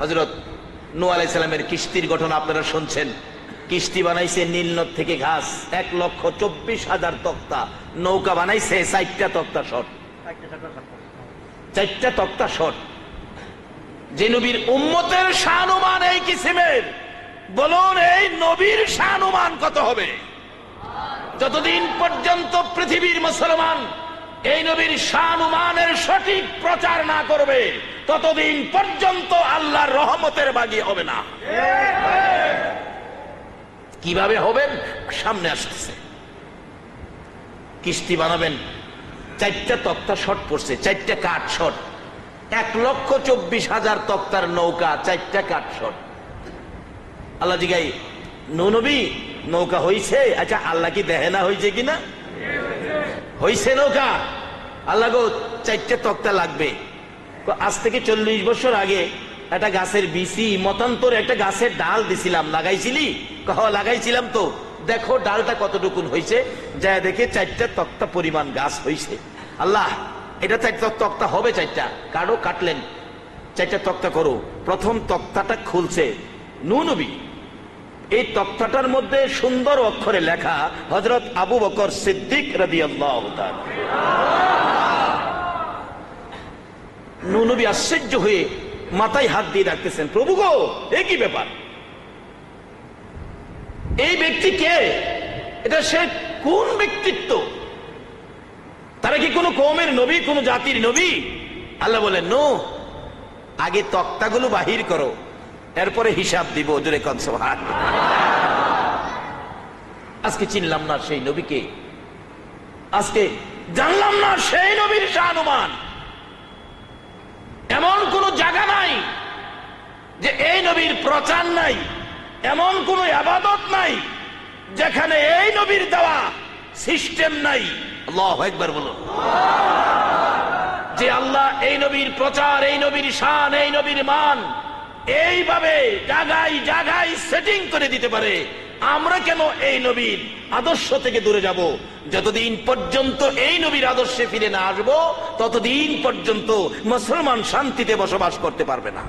হযরত নূহ আলাইহিস সালামের কিস্তির ঘটনা আপনারা শুনছেন। কিস্তি বানাইছে নীল নদ থেকে ঘাস, 1,24,000 তক্তা। নৌকা বানাইছে 4টা তক্তা শর্ট, 4টা তক্তা শর্ট। যে নবীর উম্মতের শানুমান এই কিসিমের, বলুন এই নবীর শানুমান কত হবে? যতদিন পর্যন্ত পৃথিবীর মুসলমান এই নবীর শানুমানের সঠিক প্রচার না করবে, ততদিন পর্যন্ত আল্লাহর রহমতের বাগি হবে না। কিভাবে হবেন সামনে আসতেছে। কিস্তি বানাবেন, 4টা তক্তা শর্ট পড়ছে, 4টা কাঠ শর্ট। 1,24,000 তক্তার নৌকা, 4টা কাঠ শর্ট। আল্লাহ জিগাই, নূহ নবী নৌকা হইছে? আচ্ছা আল্লাহ কি দেখে না হইছে কিনা? হইছে নৌকা। আল্লাহ গো 4টা তক্তা লাগবে। আজ থেকে 40 বছর আগে একটা গাছের বিচি মতান্তরে একটা গাছের ডাল দিছিলাম, লাগাইছিলি? লাগাইছিলাম। তো দেখো ডালটা কতটুকুন হইছে। যা দেখে 4টা তক্তা পরিমাণ গাছ হইছে। আল্লাহ এটা 4টা তক্তা হবে, 4টা কাটো। কাটলেন, 4টা তক্তা করো। প্রথম তক্তাটা খুলছে নূহ নবী। এই তক্তাটার মধ্যে সুন্দর অক্ষরে লেখা হযরত আবু বকর সিদ্দিক রাদিয়াল্লাহু তাআলা। নূহ নবী আশ্চর্য হয়ে মাথায় হাত দিয়ে রাখতেছেন, প্রভু গো এ কি ব্যাপার? এই ব্যক্তি কে? এটা সে কোন ব্যক্তিত্ব? তারা কি কোন কওমের নবী, কোন জাতির নবী? আল্লাহ বলেন, নূহ আগে তক্তাগুলো বাহির করো, এরপরে হিসাব দিব। জোরে কোন সুবহানাল্লাহ। আজকে চিনলাম না সেই নবীকে, আজকে জানলাম না সেই নবীর শানুমান। এমন কোন জায়গা নাই যে এই নবীর প্রচার নাই, এমন কোন ইবাদত নাই যেখানে এই নবীর দেওয়া সিস্টেম নাই। আল্লাহু আকবার বলুন। যে আল্লাহ এই নবীর প্রচার, এই নবীর শান, এই নবীর মান এইভাবে জায়গায় জায়গায় সেটিং করে দিতে পারে, আমরা কেন এই নবীর আদর্শ থেকে দূরে যাব? যতদিন পর্যন্ত এই নবীর আদর্শে ফিরে না আসবো, ততদিন পর্যন্ত মুসলমান শান্তিতে বসবাস করতে পারবে না।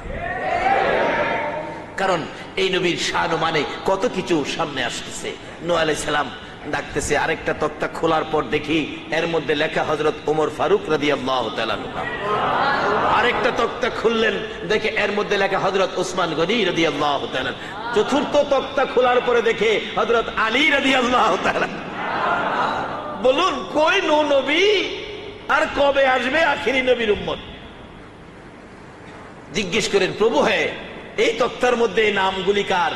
কারণ এই নবীর শান মানে কত কিছু সামনে আসতেছে। নূহ আলাইহিস সালাম ডাকতেছে, আরেকটা তক্তা খোলার পর দেখি এর মধ্যে লেখা হযরত ওমর ফারুক রাদিয়াল্লাহু তাআলা। আরেকটা তক্তা খুললেন, দেখে এর মধ্যে লেখা হযরত উসমান গনি রাদিয়াল্লাহু তাআলা। চতুর্থ তক্তা খোলার পরে দেখে হযরত আলী রাদিয়াল্লাহু তাআলা। বলুন কই নূহ নবী আর কবে আসবে আখিরি নবীর উম্মত? জিজ্ঞেস করেন, প্রভু হ্যাঁ এই তক্তার মধ্যে এই নামগুলি কার?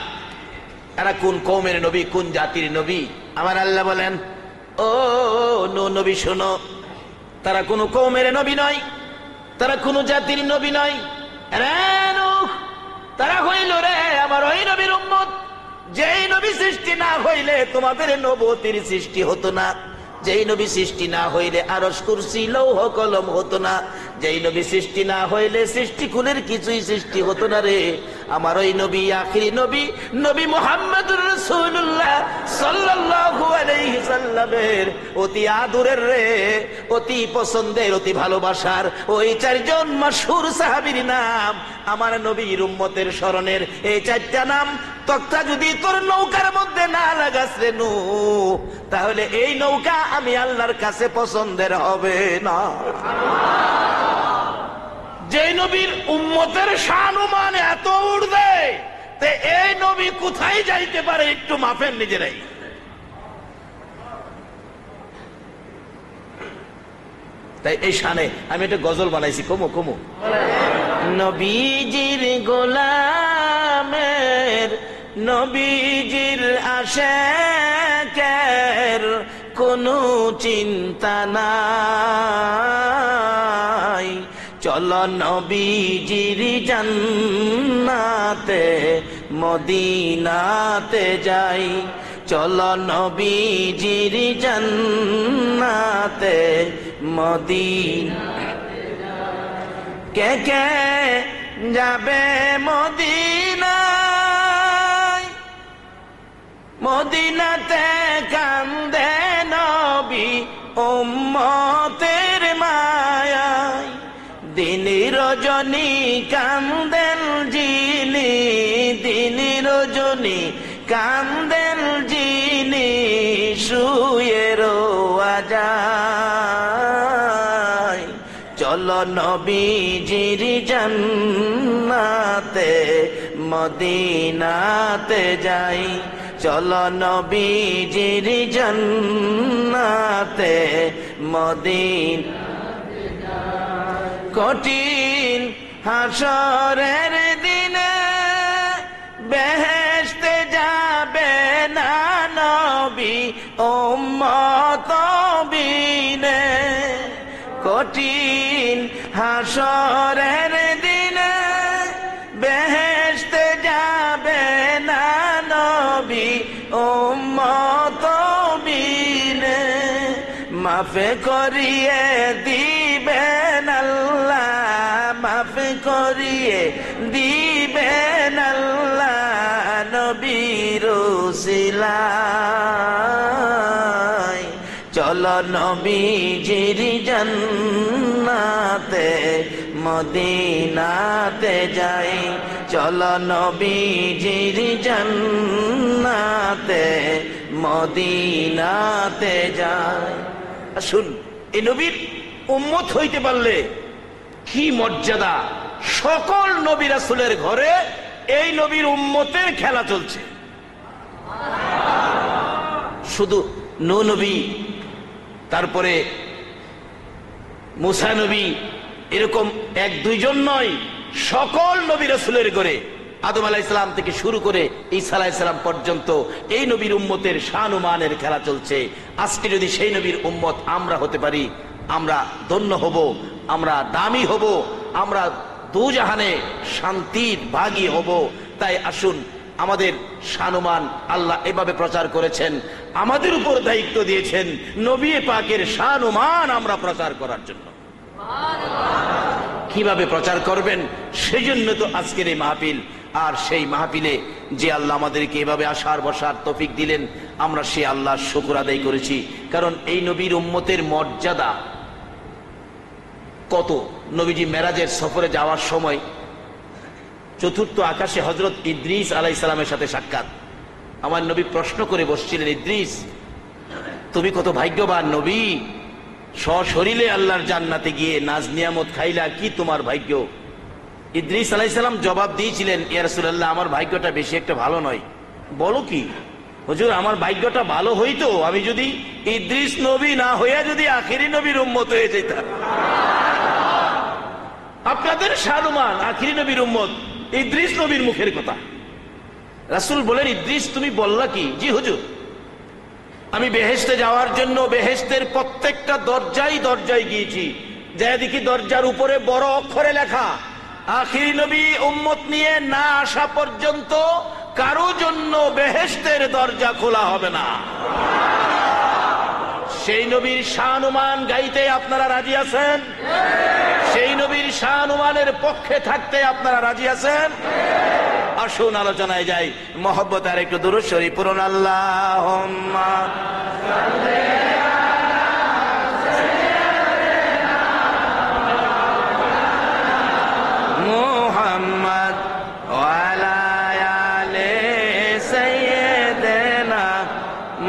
এরা কোন কওমের নবী, কোন জাতির নবী? আমার আল্লাহ বলেন, ও নূহ নবী শোনো, তারা কোন কওমের নবী নয়, তারা কোন জাতির নবী নয়। তারা হইল রে আমার ওই নবীর উম্মত, যেই নবী সৃষ্টি না হইলে তোমাদের নবুয়তের সৃষ্টি হতো না, যেই নবী সৃষ্টি না হইলে আরশ কুরসি লৌহ কলম হতো না, যেই নবী সৃষ্টি না হইলে সৃষ্টি কুলের কিছুই সৃষ্টি হতো না রে। আমার ওই নবী আখিরি নবী, নবী মুহাম্মদুর রাসূলুল্লাহ সাল্লাল্লাহু আলাইহি সাল্লামের অতি আদরের রে, অতি পছন্দের, অতি ভালোবাসার ওই 4জন মাশহুর সাহাবীর নাম আমার নবীর উম্মতের স্মরণের এই 4টা নাম তক্তা যদি তোর নৌকার মধ্যে না লাগাস রে নূহ, তাহলে এই নৌকা আমি আল্লাহর কাছে পছন্দের হবে না। যে নবীর উম্মতের শানুমান এত উর্ধে, তে এই নবী কোথায় যাইতে পারে একটু মাপেন নিজেরাই। তাই এই শানে আমি একটা গজল বানাইছি, কমু কমু। নবীজির গোলামের, নবীজির আশিকের কোনো চিন্তা নাই, চলো নবীজির জান্নাতে মদিনাতে যাই, চলো নবীজির জান্নাতে মদিনাতে যাই। কে কে যাবে মদিনায়, মদিনাতে কান্দে নবী উম্মতের মায়ায়, দিন রজনী কান্দেন জি রজনী কান্দেন যিনি শুয়ে রোয়া যায়। চলো নবীজির জান্নাতে মদিনাতে যাই, চলো নবীজির জান্নাতে মদিনাতে যাই। কঠিন হাসরের দিনে বেহেশতে যাবে না নবী উম্মত বিনে। কঠিন হাসরের দিনে বেহেশতে যাবে না নবী উম্মত বিনে। মাফ করিয়ে দিবেন আল্লাহ, মাফ করিয়ে দিবেন আল্লাহ নবীর উসিলায়। চলো নবীজির জান্নাতে মদিনাতে যাই, চলো নবীজির জান্নাতে মদিনাতে যাই। আসুন, এই নবীর উম্মত হইতে পারলে কি মর্যাদা। সকল নবী রাসূলের ঘরে এই নবীর উম্মতের খেলা চলছে। শুধু নূহ নবী, তারপরে মুসা নবী, এরকম এক দুইজন নয়, সকল নবী রাসূলের ঘরে আদম আলাইহিস সালাম থেকে শুরু করে ঈসা আলাইহিস সালাম পর্যন্ত এই নবীর উম্মতের শান ও মানের খেলা চলছে। আজকে যদি সেই নবীর উম্মত আমরা হতে পারি, আমরা ধন্য হব, আমরা দামি হব, আমরা দুজাহানে শান্তির ভাগী হব। তাই আসুন, আমাদের শানুমান আল্লাহ এভাবে প্রচার করেছেন, আমাদের উপর দায়িত্ব দিয়েছেন নবী পাকের শানুমান আমরা প্রচার করার জন্য। কিভাবে প্রচার করবেন, সেই জন্য তো আজকের এই মাহফিল। আর সেই মাহফিলে যে আল্লাহ আমাদেরকে এভাবে আসার বসার তৌফিক দিলেন, আমরা সেই আল্লাহর শুকর আদায় করেছি। কারণ এই নবীর উম্মতের মর্যাদা কত। নবীজি মেরাজের সফরে যাওয়ার সময় চতুর্থ আকাশে হযরত ইদ্রিস আলাইহিস সালামের সাথে সাক্ষাৎ। আমার নবী প্রশ্ন করে বসছিলেন, ইদ্রিস তুমি কত ভাগ্যবান নবী, সশরীরে আল্লাহর জান্নাতে গিয়ে নাজ নিয়ামত খাইলা, কি তোমার ভাগ্য। ইদ্রিস আলাইহিস সালাম জবাব দিয়েছিলেন, ইয়া রাসূলুল্লাহ আমার ভাগ্যটা বেশি একটা ভালো নয়। বলো কি হুজুর, আমার ভাগ্যটা ভালো হইতো আমি যদি ইদ্রিস নবী না হইয়া যদি আখেরি নবীর উম্মত হয়ে যেতাম। আপনাদের শানুমান আখেরি নবীর উম্মত, ইদ্রিস নবীর মুখের কথা। রাসূল বলেন, ইদ্রিস তুমি বললা কি? জি হুজুর, আমি বেহেশতে যাওয়ার জন্য বেহেশতের প্রত্যেকটা দরজায় দরজায় গিয়েছি, যা দেখি দরজার উপরে বড় অক্ষরে লেখা, আখেরি নবী উম্মত নিয়ে না আসা পর্যন্ত কারো জন্য বেহেশতের দরজা খোলা হবে না। সেই নবীর শানুমান গাইতে আপনারা রাজি আছেন? সেই নবীর শানুমানের পক্ষে থাকতে আপনারা রাজি আছেন? আসুন আলোচনায় যাই। মহব্বত আর একটু দুরূদ শরীফ পড়ুন। আল্লাহুম্মা সাল্লি আলা মুহাম্মদ ওয়া আলা আলি সাইয়্যিদিনা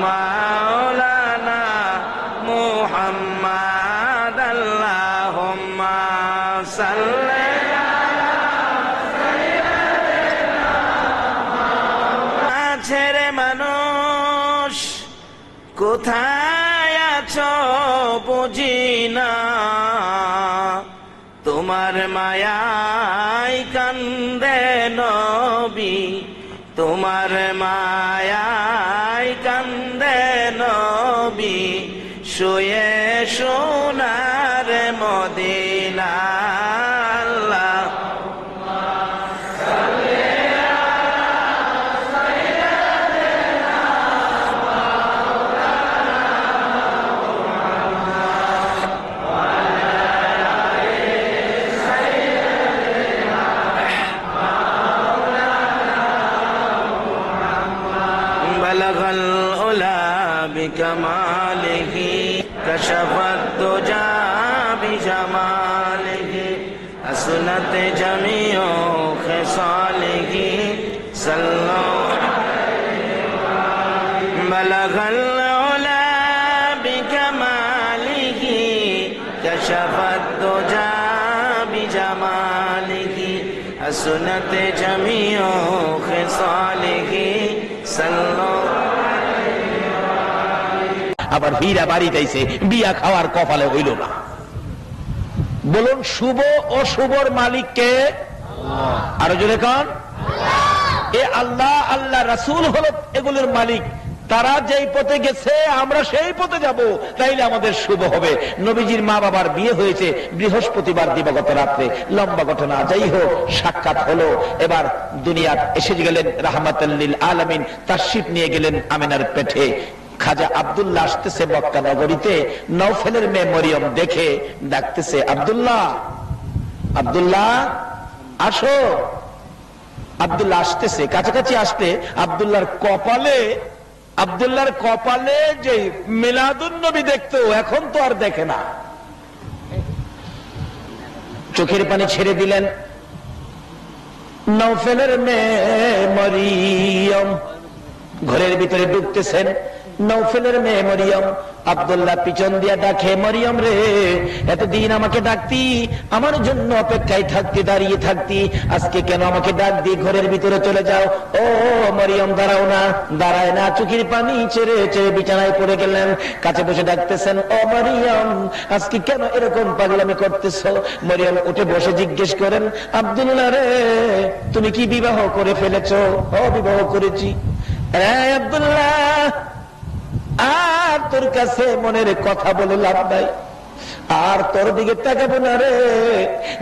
মাওলানা মুহাম্মদ। আল্লাহুম্মা সাল্লি ছেড়ে মানুষ কোথায় আছো বুঝি না, তোমার মায়ায় কান্দে নবী, তোমার মায়ায় কান্দে নবী, শুয়ে সোনার মদিনা। আল্লাহ بكماله كشف الدجى بجماله حسنت جميع خصاله صلوا সুনতে জামিও খিসালিহি আবার হীরা বাড়ি যাইছে, বিয়া খাওয়ার কপালে হইল না। বলুন শুভ অশুভর মালিক কে? আরো জোরে কান। এ আল্লাহ, আল্লাহ রাসূল হলো এগুলোর মালিক। তারা যেই পথে গেছে আমরা সেই পথে যাব, তাইলে আমাদের শুভ হবে। নবীজির মা বাবার বিয়ে হয়েছে বৃহস্পতিবার দিবাগত রাত্রে। লম্বা ঘটনা, যাই হোক, সাক্ষাৎ হলো। এবার দুনিয়ার এসে গেলেন রাহমাতাল লিল আলামিন, তাশরিফ নিয়ে গেলেন আমিনার পেটে। খাজা আব্দুল্লাহ আসতেছে মক্কা নগরীতে। নওফেলের মেয়ে মরিয়ম দেখে ডাকতেছে, আব্দুল্লাহ, আব্দুল্লাহ আসো। আব্দুল্লাহ আসতেছে, কাছাকাছি আসতে আব্দুল্লাহর কপালে যে মিলাদুন নবী দেখতো, এখন তো আর দেখে না। চোখের পানি ছেড়ে দিলেন। নওফেলের মেয়ে মরিয়ম ঘরের ভিতরে ঢুকতেছেন। নওফেলের মেয়ে মরিয়ম, আব্দুল্লাহ পিছন দিয়া ডাকে, মরিয়ম রে, এতদিন আমাকে ডাকতি, আমার জন্য অপেক্ষায় থাকতি, দাঁড়িয়ে থাকতি, আজকে কেন আমাকে ডাক দিয়ে ঘরের ভিতরে চলে যাও? ও মরিয়ম দাঁড়াও না। দাঁড়ায় না, চোখের পানি ছেড়ে ছেড়ে বিছানায় পড়ে গেলেন। কাছে বসে ডাকতেছেন, ও মরিয়ম, আজকে কেন এরকম পাগলামি করতেছ? মরিয়ম উঠে বসে জিজ্ঞেস করেন, আব্দুল্লাহ রে, তুমি কি বিবাহ করে ফেলেছ? ও বিবাহ করেছি। আব্দুল্লাহ, আর তোর কাছে মনের কথা বলে লাভ নাই, আর তোর দিকে তাকাবো না রে।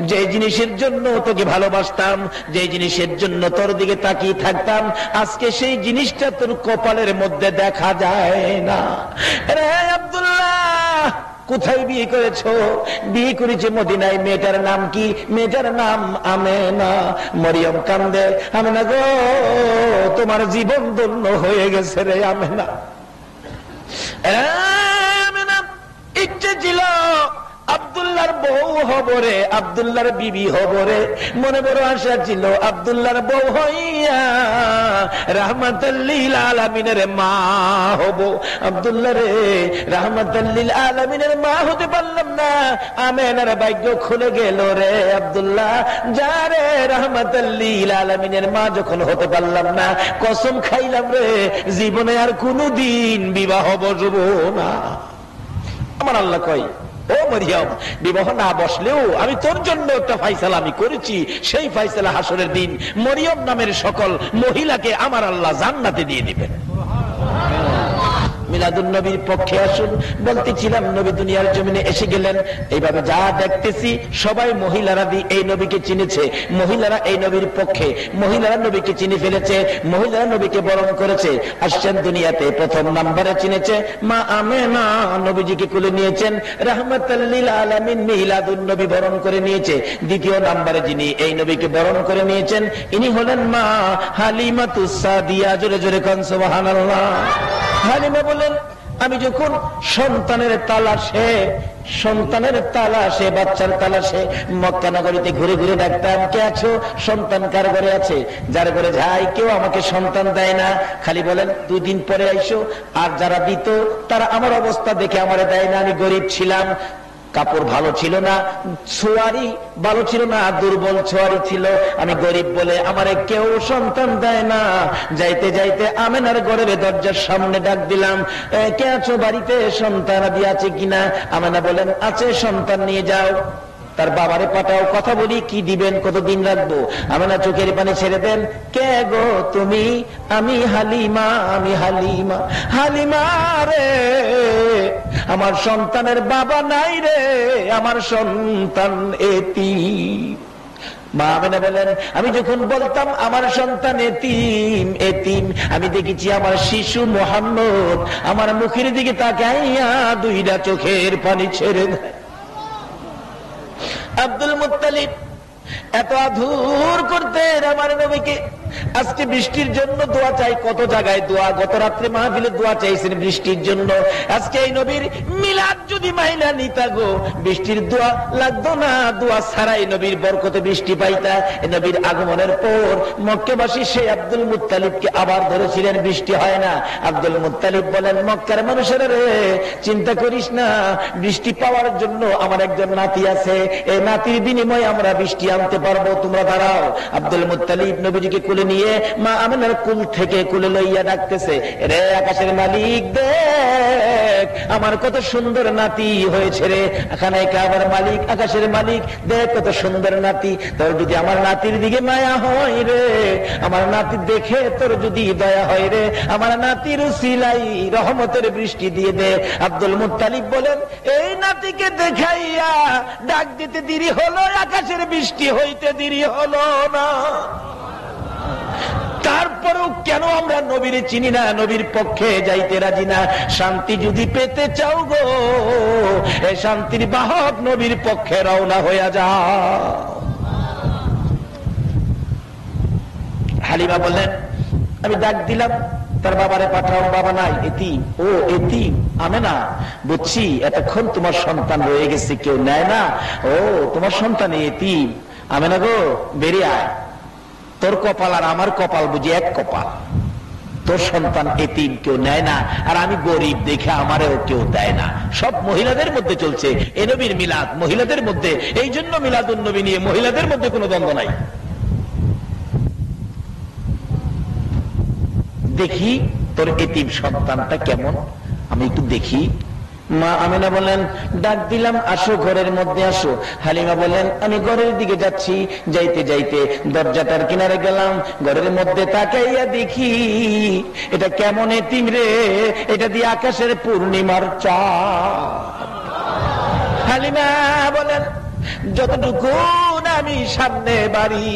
যে জিনিসের জন্য তোকে ভালোবাসতাম, যে জিনিসের জন্য তোর দিকে তাকিয়ে থাকতাম, আজকে সেই জিনিসটা তোর কপালের মধ্যে দেখা যায় না। রে আব্দুল্লাহ, কোথায় বিয়ে করেছো? বিয়ে করেছে মদিনায়। মেয়েটার নাম কি? মেয়েটার নাম আমেনা। মরিয়ম কান্দে, আমেনা গো, তোমার জীবন ধন্য হয়ে গেছে রে আমেনা। ইচ্ছে ছিল আব্দুল্লাহর বউ হব রে, আব্দুল্লাহর বিবি হব রে, মনে বড় আশা ছিল আব্দুল্লাহর বউ হইয়া রাহমাতাল লিল আলামিনের মা হব। আব্দুল্লাহ রে, রাহমাতাল লিল আলামিনের মা হতে পারলাম না, আমেনার ভাগ্য খুলে গেল রে আব্দুল্লাহ। যা রে, রাহমাতাল লিল আলামিনের মা যখন হতে পারলাম না, কসম খাইলাম রে, জীবনে আর কোনদিন বিবাহ বসবো না। আমার আল্লাহ কয়, ও মরিয়ম, বিবাহ না বসলেও আমি তোর জন্য একটা ফাইসালা আমি করেছি। সেই ফাইসালা হাসরের দিন মরিয়ম নামের সকল মহিলাকে আমার আল্লাহ জান্নাতে দিয়ে দিবেন। মিলাদুন নবীর পক্ষে আসুন। বলতেছিলাম, নবী দুনিয়ার জমিনে এসে গেলেন। এইভাবে যা দেখতেছি সবাই মহিলারা এই নবীকে চিনেছে। মহিলারা এই নবীর পক্ষে, মহিলারা নবীকে চিনে ফেলেছে, মহিলারা নবীকে বরণ করেছে। আসছেন দুনিয়াতে, প্রথম নাম্বারে চিনেছে মা আমেনা, নবীজিকে কুলে নিয়েছেন। রাহমাতাল লিল আলামিন মিলাদুন নবী বরণ করে নিয়েছে। দ্বিতীয় নাম্বারে যিনি এই নবীকে বরণ করে নিয়েছেন, ইনি হলেন মা হালিমাতুস সাদিয়া। জোরে জোরে কোন সুবহানাল্লাহ। হালিমা বলেন, আমি যখন সন্তানের তালাশে বাচ্চার তালাশে মক্কা নগরীতে ঘুরে ঘুরে ডাকতাম, কে আছো? সন্তান কার ঘরে আছে? যার ঘরে যাই, কেউ আমাকে সন্তান দেয় না, খালি বলেন 2 দিন পরে আইসো। আর যারা দিত তারা আমার অবস্থা দেখে আমারে দেয় না। আমি গরিব ছিলাম, কাপড় ভালো ছিল না, ছোয়ারি ভালো ছিল না, দুর্বল ছোয়ারি ছিল, আমি গরিব বলে আমারে কেউ সন্তান দেয় না। যাইতে যাইতে আমেনার ঘরের দরজার সামনে ডাক দিলাম, কে আছো বাড়িতে? সন্তান আদি আছে কিনা? আমেনা বলেন, আছে, সন্তান নিয়ে যাও। তার বাবারে পাঠাও, কথা বলি, কি দিবেন, কতদিন রাখবো? আমেনা চোখের পানি ছেড়ে দেন, কে গো তুমি? আমি হালিমা, আমি হালিমা। হালিমা রে, আমার সন্তানের বাবা নাই রে, আমার সন্তান এতিম। মা আমেনা বলেন, আমি যখন বলতাম আমার সন্তান এতিম এতিম, আমি দেখেছি আমার শিশু মুহাম্মদ আমার মুখের দিকে তাকাইয়া 2টা চোখের পানি ছেড়ে দেয়। আব্দুল মুত্তালিব এত আদর করতেন আমার নবীকে। আজকে বৃষ্টির জন্য দোয়া চাই, কত জায়গায় দোয়া, গত রাত্রে মাহফিলে দোয়া চাইছেন বৃষ্টির জন্য। আজকে এই নবীর মিলাদ যদি মাইনা নিতা গো, বৃষ্টির দোয়া লাগতো না, দোয়া ছাড়াই নবীর বরকতে বৃষ্টি পাইতা। নবীর আগমনের পর মক্কাবাসী সেই আব্দুল মুত্তালিবকে আবার ধরেছিলেন, বৃষ্টি হয় না। আব্দুল মুত্তালিব বলেন, মক্কার মানুষেরা রে, চিন্তা করিস না, বৃষ্টি পাওয়ার জন্য আমার একজন নাতি আছে, এই নাতির বিনিময়ে আমরা বৃষ্টি আনতে পারবো, তোমরা দাঁড়াও। আব্দুল মুত্তালিব নবীজিকে কুলে নিয়ে মা আমিনার কুল থেকে কুলে লইয়া ডাকতেছে, রে আকাশের মালিক দেখ আমার কত সুন্দর নাতি হয়েছে রে, এখানে কাবার মালিক, আকাশের মালিক দেখ কত সুন্দর নাতি, তোর যদি আমার নাতির দিকে মায়া হয় রে, আমার নাতি দেখে তোর যদি দয়া হয় রে, আমার নাতির উসিলাই রহমতের বৃষ্টি দিয়ে দে। আব্দুল মুত্তালিব বলেন, এই নাতিকে দেখাইয়া ডাক দিতে দেরি হলো, আকাশের বৃষ্টি হইতে দেরি হলো না। তারপরেও কেন আমরা নবীর চিনি না, নবীর পক্ষে যাইতে রাজি না? শান্তি যদি পেতে চাও গো, এই শান্তির বাহক নবীর পক্ষে রওনা হইয়া যাও। হালিমা বললেন, আমি ডাক দিলাম তার বাবারে পাঠাও, বাবা নাই, এতিম। ও এতিম, আমেনা, বুঝছি এতক্ষণ তোমার সন্তান রয়ে গেছে, কেউ নেয় না। ও তোমার সন্তান এতিম, আমেনা গো বেরিয়ে আয়, তোর কপাল আর আমার কপাল বুঝি এক কপাল, তোর সন্তান এতিম, কেউ নেয় না, আর আমি গরিব দেখে আমারও কেউ দেয় না। সব মহিলাদের মধ্যে চলছে এ নবীর মিলাদ, মহিলাদের মধ্যে, এই জন্য মিলাদুন নবী নিয়ে মহিলাদের মধ্যে কোনো দ্বন্দ্ব নাই। দেখি তোর এতিম সন্তানটা কেমন, আমি একটু দেখি। মা আমিনা বলেন, ডাক দিলাম, আসো ঘরের মধ্যে আসো। হালিমা বলেন, আমি ঘরের দিকে যাচ্ছি, যাইতে যাইতে দরজাটার কিনারে গেলাম, ঘরের মধ্যে তাকাইয়া দেখি এটা কেমন এতিম রে, এটা দিয়ে আকাশের পূর্ণিমার চাঁদ। হালিমা বলেন, যতটুকু আমি সামনে বাড়ি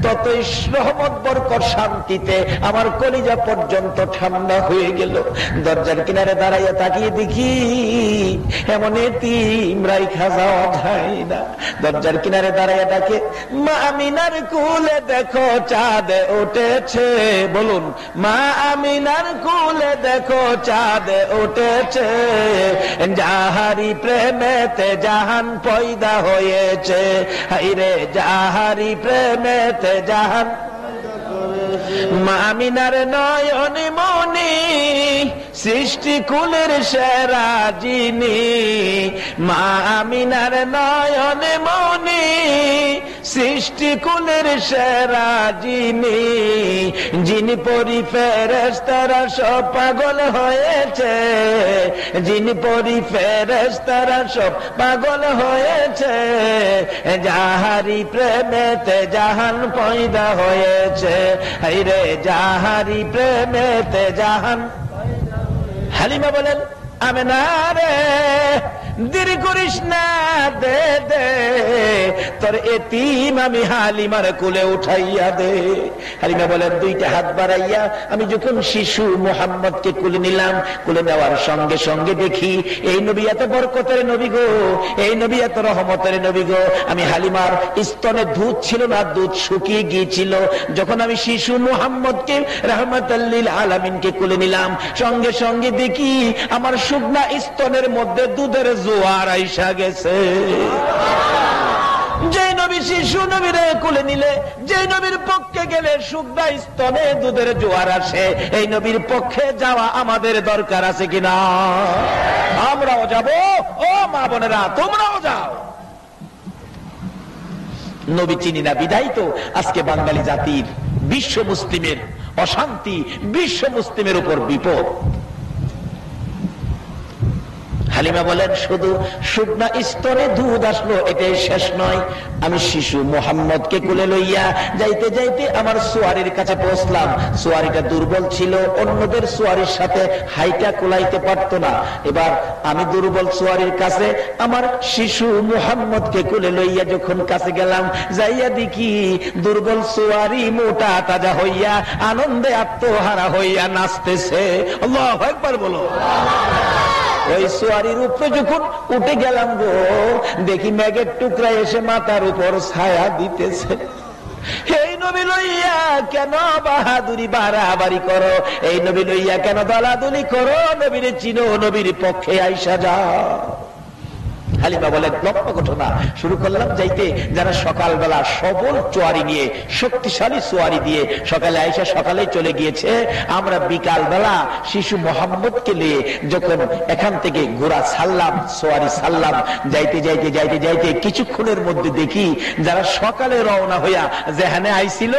ততই রহমত বরকত শান্তিতে আমার কলিজা পর্যন্ত ঠান্ডা হয়ে গেল। দরজার কিনারে দাঁড়াইয়া তাকিয়ে দেখি এমন এতিম রাইখা যাওয়া যায় না। দরজার কিনারে দাঁড়াইয়া ডাকে, মা আমিনার কুলে দেখো চাঁদ উঠেছে। বলুন, মা আমিনার কুলে দেখো চাঁদ উঠেছে, যাহারি প্রেমেতে জাহান পয়দা হয়েছে। হাইরে যাহারি প্রেমেতে জাহান, মা আমিনার নয়ন মনি সৃষ্টি কুলের সেরা যিনি, মা আমিনার নয়ন মনি সৃষ্টি কুলের সেরা যিনি, যিনি পরি ফেরেশতারা সব পাগল হয়েছে, যিনি পরি ফেরেশতারা সব পাগল হয়েছে, যাহারি প্রেমেতে জাহান পয়দা হয়েছে। হাইরে যাহারি প্রেমেতে জাহান। হালিমা বলেন, আমেনা রে দেরি করিস না, দে দে তোর এতিম আমি হালিমার কোলে উঠাইয়া দে। হালিমা বলেন, দুইটা হাত বাড়াইয়া আমি যখন শিশু মুহাম্মদকে কোলে নিলাম, কোলে নেওয়ার সঙ্গে সঙ্গে দেখি এই নবী এত বরকতের নবী গো, এই নবী এত রহমতের নবী গো। আমি হালিমার স্তনে দুধ ছিল না, দুধ শুকিয়ে গিয়েছিল। যখন আমি শিশু মুহাম্মদকে রাহমাতাল লিল আলামিনকে কোলে নিলাম, সঙ্গে সঙ্গে দেখি আমার শুকনা স্তনের মধ্যে দুধের জোয়ার আইসা গেছে। যে নবী শিশু নবীরে কোলে নিলে, যে নবীর পক্ষে গেলে শুকনা স্তনে দুধের জোয়ার আসে, এই নবীর পক্ষে যাওয়া আমাদের দরকার আছে কিনা? আমরাও যাব, ও মা বোনেরা তোমরাও যাও। নবী চিনি না বিধাই তো আজকে বাঙালি জাতির, বিশ্ব মুসলিমের অশান্তি, বিশ্ব মুসলিমের উপর বিপদ। হালিমা বলেন, শুধু শুকনা স্তনে দুধ আসলো এটাই শেষ নয়। আমি শিশু মোহাম্মদকে কোলে লইয়া যাইতে যাইতে আমার সোয়ারির কাছে পৌঁছলাম। সোয়ারিটা দুর্বল ছিল, অন্যদের সোয়ারির সাথে হাইটা কোলাইতে পারত না। এবার আমি দুর্বল সোয়ারির কাছে আমার শিশু মোহাম্মদকে কোলে লইয়া যখন কাছে গেলাম, যাইয়া দেখি দুর্বল সোয়ারি মোটা তাজা হইয়া আনন্দে আত্মহারা হইয়া নাচতেছে। আল্লাহু আকবার বলো। ওই সোয়ারির উপরে যখন উঠে গেলাম গো, দেখি মেঘের টুকরা এসে মাথার উপর ছায়া দিতেছে। এই নবী লইয়া কেন বাহাদুরি বাড়াবাড়ি করো, এই নবী লইয়া কেন দলাদলি করো, নবীরে চিনো, নবীর পক্ষে আইসা যাও। হালিমা বলেন লম্বা ঘটনা শুরু করলাম যাইতে, যারা সকালবেলা সবল চোয়ারি নিয়ে, শক্তিশালী চোয়ারি দিয়ে সকালে আইসা সকালে চলে গিয়েছে, আমরা বিকাল বেলা শিশু মোহাম্মদকে নিয়ে যখন এখান থেকে ঘোড়া ছাড়লাম, চোয়ারি ছাড়লাম, যাইতে যাইতে যাইতে যাইতে কিছুক্ষণের মধ্যে দেখি যারা সকালে রওনা হইয়া যেখানে আইছিল,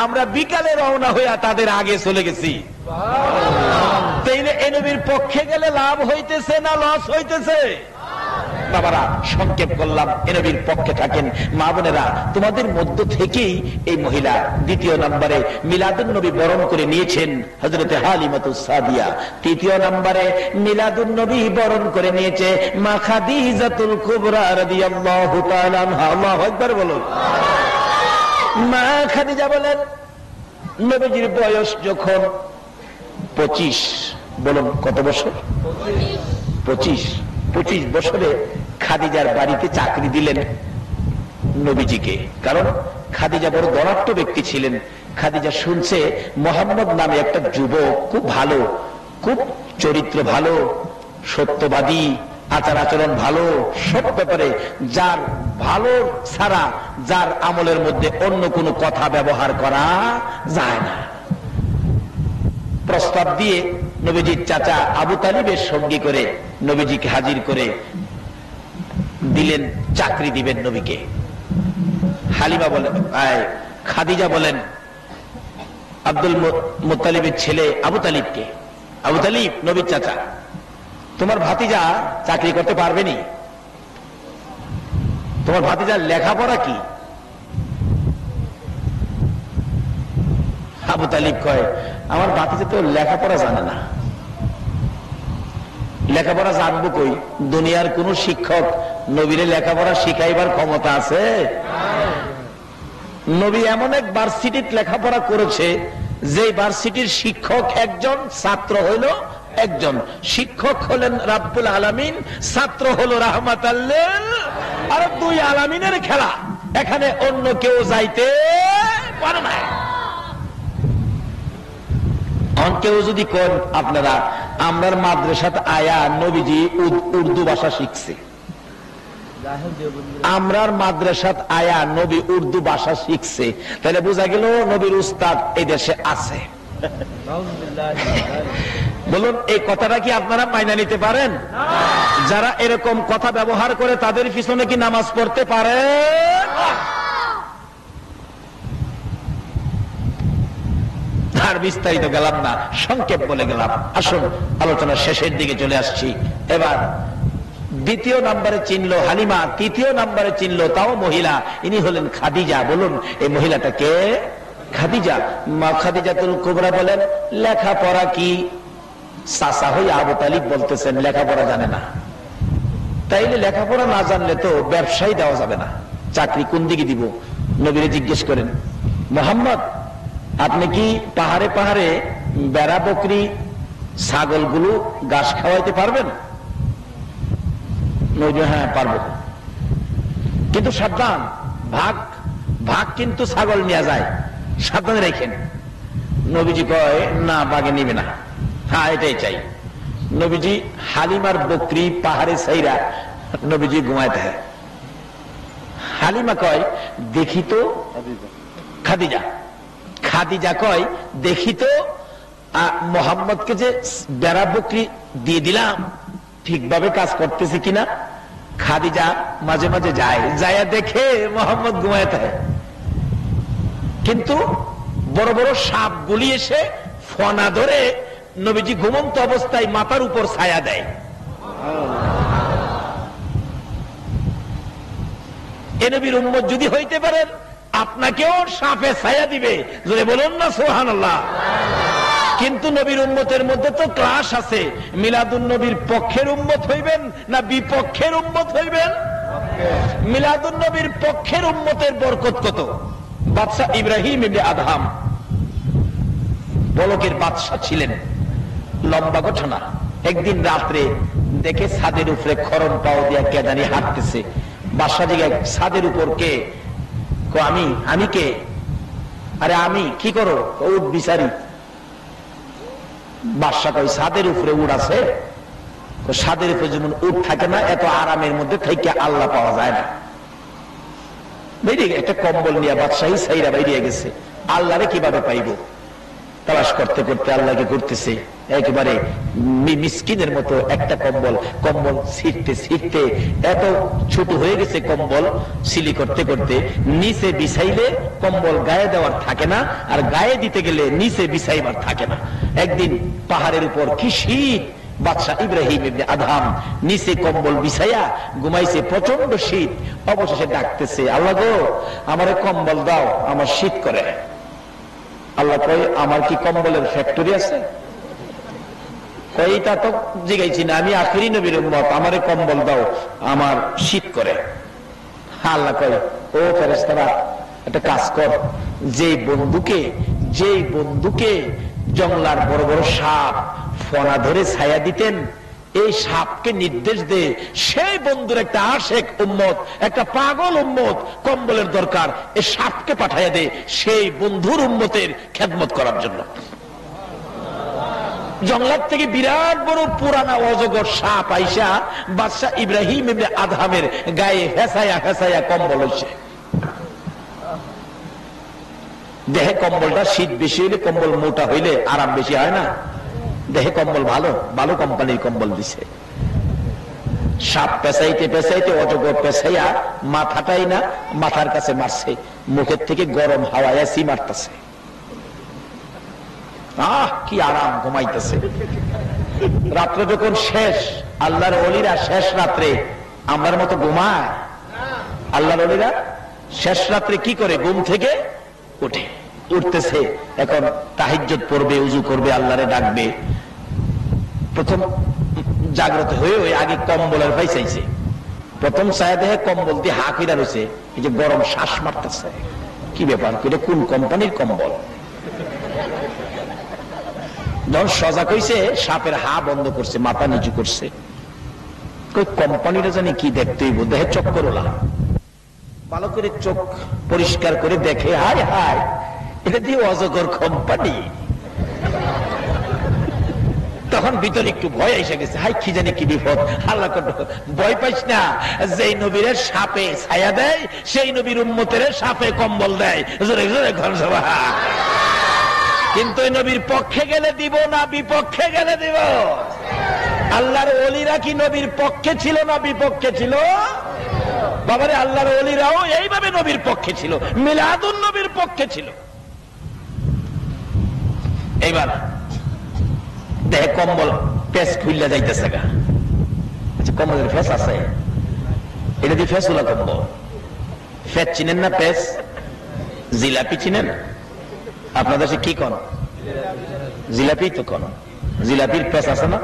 আমরা বিকালে রওনা হইয়া তাদের আগে চলে গেছি। তাইলে এ নবীর পক্ষে গেলে লাভ হইতেছে না লস হইতেছে? বাবারা, সংক্ষেপ করলাম, এ নবীর পক্ষে থাকেন। মা বোনেরা, তোমাদের মধ্য থেকেই এই মহিলা দ্বিতীয় নম্বরে মিলাদুন নবী বরণ করে নিয়েছেন হযরতে হালিমাতুস সাদিয়া। তৃতীয় নম্বরে মিলাদুন নবী বরণ করে নিয়েছে মা খাদিজাতুল কুবরা রাদিয়াল্লাহু তাআলা আনহা। আল্লাহু আকবার বলুন। মা খাদিজা বলেন, নবীজির বয়স যখন 25, বলুন কত বছর? 25 বছরে খাদিজার বাড়িতে চাকরি দিলেন নবীজিকে। কারণ খাদিজা বড় ধনাঢ্য ব্যক্তি ছিলেন। খাদিজা শুনছে মোহাম্মদ নামে একটা যুবক, খুব ভালো, খুব চরিত্র ভালো, সত্যবাদী, আচার আচরণ ভালো, সব ব্যাপারে যার ভালো ছাড়া যার আমলের মধ্যে অন্য কোনো কথা ব্যবহার করা যায় না। প্রস্তাব দিয়ে নবীজির চাচা আবু তালিবের সঙ্গী করে নবীজিকে হাজির করে দিলেন, চাকরি দিবেন নবীকে। হালিমা বলেন, খাদিজা বলেন আব্দুল মুত্তালিবের ছেলে আবু তালিবকে, আবু তালিব নবীর চাচা, তোমার ভাতিজা চাকরি করতে পারবেনি? তোমার ভাতিজার লেখাপড়া কি? আবু তালিব কয়, আমার ভাতিজা তো লেখাপড়া জানে না। লেখাপড়া জানবো কই? দুনিয়ার কোন শিক্ষক নবীরে লেখাপড়া শিখাইবার ক্ষমতা আছে? নবী এমন এক ভার্সিটির লেখাপড়া করেছে যে ভার্সিটির শিক্ষক একজন, ছাত্র হইল একজন। শিক্ষক হলেন রাব্বুল আলামিন, ছাত্র হলো রাহমাতাল লিল, আর দুই আলামিনের খেলা, এখানে অন্য কেউ যাইতে পারে না। কেউ যদি কোন আপনারা আমরার মাদ্রাসাতে আয়া নবীজি উর্দু ভাষা শিখছে, আমরার মাদ্রাসাত আয়া নবী উর্দু ভাষা শিখছে, তাহলে বোঝা গেল নবীর উস্তাদ এই দেশে আছে। বলুন, এই কথাটা কি আপনারা মাইনা নিতে পারেন? যারা এরকম কথা ব্যবহার করে তাদের পিছনে কি নামাজ পড়তে পারেন? আর বিস্তারিত গেলাম না, সংক্ষেপ বলে গেলাম। আসুন আলোচনা শেষের দিকে চলে আসছি। এবার দ্বিতীয় নম্বরে চিনলো হালিমা, তৃতীয় নম্বরে চিনলো তাও মহিলা, ইনি হলেন খাদিজা। বলুন, এই মহিলাটা কে? খাদিজা। মা খাদিজাতুল কুবরা বলেন, লেখাপড়া কি? চাচা হই আবু তালিব বলতেছেন লেখাপড়া জানে না। তাইলে লেখাপড়া না জানলে তো ব্যবসায়ী দেওয়া যাবে না, চাকরি কোন দিকে দিব? নবীরে জিজ্ঞেস করেন, মোহাম্মদ আপনি কি পাহাড়ে পাহাড়ে বেড়া, বকরি, ছাগলগুলো ঘাস খাওয়াইতে পারবেন? হ্যাঁ পারবো, কিন্তু সাবধান, ভাগ ভাগ কিন্তু ছাগল নিয়ে যায়, সাবধানে রেখেন। নবীজি কয়, না বাগে নিবে না। হ্যাঁ এটাই চাই। নবীজি হালিমার বকরি পাহাড়ে ছাইরা নবীজি ঘুমাইতে হয়। হালিমা কয়, দেখি তো। খাদিজা খাদিজা কয়, দেখি তো মোহাম্মদকে যে বেড়া বকরি দিয়ে দিলাম ঠিকভাবে কাজ করতেছে কিনা। খাদিজা মাঝে মাঝে যায়, যায়া দেখে মোহাম্মদ ঘুমায় থাকে, কিন্তু বড় বড় সাপগুলি এসে ফনা ধরে নবীজি ঘুমন্ত অবস্থায় মাথার উপর ছায়া দেয়। এ নবীর উম্মত যদি হইতে পারেন, আপনাকেও সাপে ছায়া দিবে, যদি বলুন না সুবহানাল্লাহ। কিন্তু নবীর উম্মতের মধ্যে তো ক্লাস আছে। মিলাদুন নবীর পক্ষের উম্মত হইবেন না বিপক্ষের উম্মত হইবেন? মিলাদুন নবীর পক্ষের উম্মতের বরকত কত। বাদশা ইব্রাহিম ইবনে আদহাম বলকের বাদশা ছিলেন। লম্বা ঘটনা। একদিন রাত্রে দেখে ছাদের উপরে খরম পাও দিয়া কে জানি হাঁটতেছে। বাদশা জিজ্ঞাসা, ছাদের উপর কে? আমি কে? আরে আমি কি করো? উঠ বিচারি। বাদশা কই ছাদের উপরে উঠ আছে। ছাদের উপরে যেমন উঠ থাকে না, এত আরামের মধ্যে থেকে আল্লাহ পাওয়া যায় না। একটা কম্বল নিয়ে বাদশাহী সাইরা বাইরে গেছে, আল্লাহরে কিভাবে পাইব? তালাশ করতে করতে আল্লাহকে ঘুরতেছে, একেবারে মিসকিনের মতো একটা কম্বল ছিঁড়তে ছিঁড়তে এত ছোট হয়ে গেছে কম্বল, সিলি করতে করতে নিচে বিছাইলে কম্বল গায়ে দেওয়ার থাকে না, আর গায়ে দিতে গেলে নিচে বিছাইবার থাকে না। একদিন পাহাড়ের উপর কি শীত, বাদশাহ ইব্রাহিম ইবনে আদহাম নিচে কম্বল বিছাইয়া ঘুমাইছে, প্রচন্ড শীত। অবশেষে ডাকতেছে, আল্লাহ গো আমারে কম্বল দাও, আমার শীত করে। আল্লাহ কয়, আমার কি কম্বলের ফ্যাক্টরি আছে? কয়টা তো জিগাইছি না, আমি আখিরি নবীর উম্মত, আমারে কম্বল দাও, আমার শীত করে। আল্লাহ কয়, ও ফেরেশতারা একটা কাজ কর, যেই বন্ধুকে জঙ্গলার বড় বড় সাপ ফনা ধরে ছায়া দিতেন, এই সাপকে নির্দেশ দে সেই বন্ধুর একটা আশেক উম্মত, একটা পাগল উম্মত কম্বলের দরকার, এই সাপকে পাঠাইয়া দে সেই বন্ধুর উম্মতের খেদমত করার জন্য। জঙ্গলার থেকে বিরাট বড় পুরানা অজগর সাপ আইসা বাদশাহ ইব্রাহিম ইবনে আদহামের গায়ে হেসায়া হেসায়া কম্বল হইছে। দেহে কম্বলটা শীত বেশি হইলে, কম্বল মোটা হইলে আরাম বেশি হয় না। দেহে কম্বল ভালো ভালো কোম্পানির কম্বল দিছে। সাপ পেঁচাইতে পেঁচাইতে অজগর পেঁচাইয়া মাথাটাই না মাথার কাছে মারছে, মুখের থেকে গরম হাওয়া এসি মারতেছে। কি আরাম, ঘুমাইতেছে। রাত্র যখন শেষ, আল্লাহর ওলিরা শেষ রাত্রে আমার মতো ঘুমায়? আল্লাহর ওলিরা শেষ রাত্রে কি করে? ঘুম থেকে উঠতেছে, এখন তাহাজ্জুদ পড়বে, উযু করবে, আল্লাহরে ডাকবে। প্রথম জাগ্রত হয়ে ওই আগে কম্বলের ভাই চাইছে, প্রথম ছায়া দেহে কম্বল দিয়ে হা কইরা রয়েছে, এই যে গরম শ্বাস মারতেছে। কি ব্যাপার, এটা কোন কোম্পানির কম্বল? যখন সজাগ হইছে, সাপের হা বন্ধ করছে, মাথা নিচু করছে। কোম্পানিটা জানি কি দেখতে হইব, দেহে চক্কর ওলা। ভালো করে চোখ পরিষ্কার করে দেখে, হায় হায়, এটা দিয়ে অজগর কোম্পানি। তখন ভিতরে একটু ভয় এসে গেছে, হাই কি জানি কি বিপদ। আল্লাহ ভয় পাইস না, যেই নবীর সাপে ছায়া দেয় সেই নবীর উম্মতের সাপে কম্বল দেয়। জোরে জোরে ঘর সভা। কিন্তু ওই নবীর পক্ষে গেলে দিব না বিপক্ষে গেলে দিব? আল্লাহর ওলিরা কি নবীর পক্ষে ছিল না বিপক্ষে ছিল? বাবারে, আল্লাহর ওলিরাও এইভাবে নবীর পক্ষে ছিল, মিলাদুন নবীর পক্ষে ছিল। এইবার দেহে কম্বল পেস খুললা যাইতেছে গা। আচ্ছা, কম্বলের ফেস আছে, এটা দিয়ে ফেস ওলা কম্বল। ফেস চিনেন না? পেস জিলাপি চিনেন? আপনাদের সে কি কন? জিলাপি তো কন। জিলাপির পেস আছে না?